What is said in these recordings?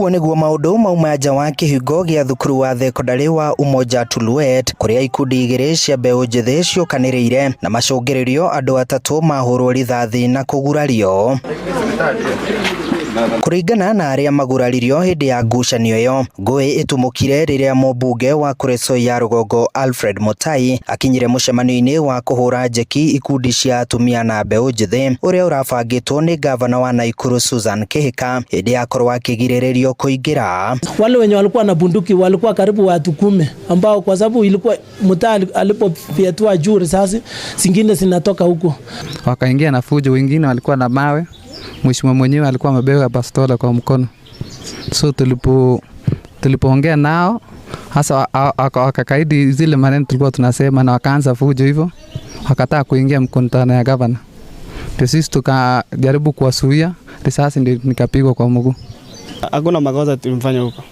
Uguo niguo maundu mauma nja wa kihingo gia thukuru wa thekondarĩ wa Umoja Tuluet kuria ikundi igĩrĩ cia mbeũ njĩthĩ ciũkanĩrĩire na macũngĩrĩrio andũ atatũ mahũrwo rithathi na kũgurario. Kuringana na aria maguraririo hindi ya ngucanio iyo, ngũĩ itumũkire riria mũmbunge wa Kuresoi ya Rũgongo Alfred Mutai akinyire mũcemanio-inĩ wa kũhũra njeki ikundi cia atumia na mbeũ njĩthĩ uria urabangĩtwo ni gavana wa Naikuru Susan Kihika hindi akorwo akigirĩrĩrio kuingira. Wale wenye walikuwa na bunduki walikuwa karibu watu 10 ambao kwa sababu ilikuwa Mutai alipofyatua juu risasi zingine zinatoka huko, wakaingia na fujo. Wengine walikuwa na mawe, mheshimiwa mwenyewe alikuwa amebeba bastola kwa mkono. So tulipoongea nao hasa wakakaidi zile maneno tulikuwa tunasema na wakaanza fujo hivyo, wakataa kuingia mkutano ya gavana. Ndio sisi tukajaribu kuwasuia, risasi ndio nikapigwa kwa mguu. Hakuna makosa tulimfanya huko.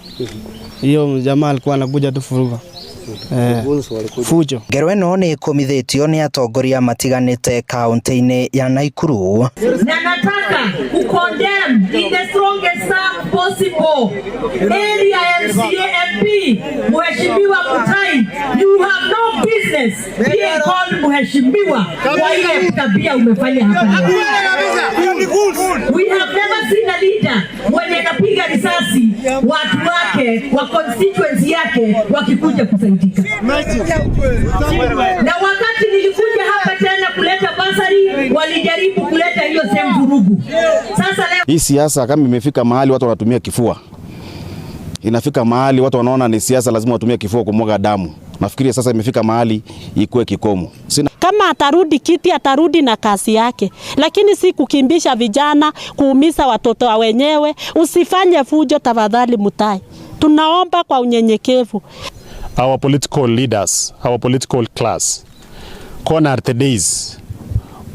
Hiyo jamaa alikuwa anakuja tu furuga. Fujo. Ngero ĩno nĩ ĩkũmithĩtio nĩ atongoria matiganĩte kaunti-inĩ ya Naikuru. Na nataka kukondemn in the strongest term possible area MCA MP Mheshimiwa Mutai, you have no business being called Mheshimiwa kwa ile tabia umefanya hapa. We have never seen a leader mwenye anapiga risasi watu wake wa constituency yake wakikuja kusaidika. Na wakati nilikuja hapa tena kuleta basari, walijaribu kuleta hiyo same vurugu. Sasa leo hii siasa kama imefika mahali watu wanatumia kifua, inafika mahali watu wanaona ni siasa lazima watumie kifua kumwaga damu. Nafikiri sasa imefika mahali ikuwe kikomo. Kama atarudi kiti, atarudi na kasi yake, lakini si kukimbisha vijana, kuumiza watoto wa wenyewe. Usifanye fujo tafadhali Mutai, tunaomba kwa unyenyekevu. Our political leaders, our political class, gone are the days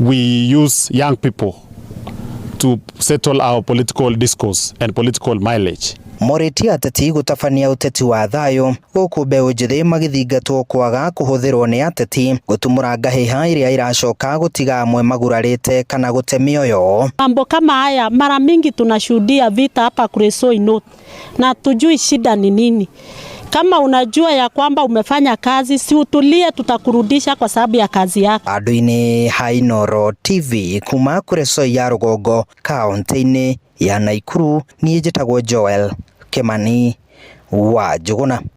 we use young people to settle our political discourse and political mileage. Morĩtie ateti gũtabania ũteti wa thayũ, gũkũ mbeũ njĩthĩ magĩthingatwo kwaga kũhũthĩrwo nĩ ateti gũtumũra ngahĩha iria iracoka gũtiga amwe magurarĩte kana gũte mĩoyo. Mambo kama haya mara mingi tunashuhudia vita hapa Kuresoi North na tujui shida ni nini. Kama unajua ya kwamba umefanya kazi, si utulie, tutakurudisha kwa sababu ya kazi yako. Andũ-inĩ ha Inooro TV kuma Kuresoi ya Rũgongo kaunti-inĩ ya Naikuru, niĩ njĩtagwo Joel Kimani wa Njũgũna.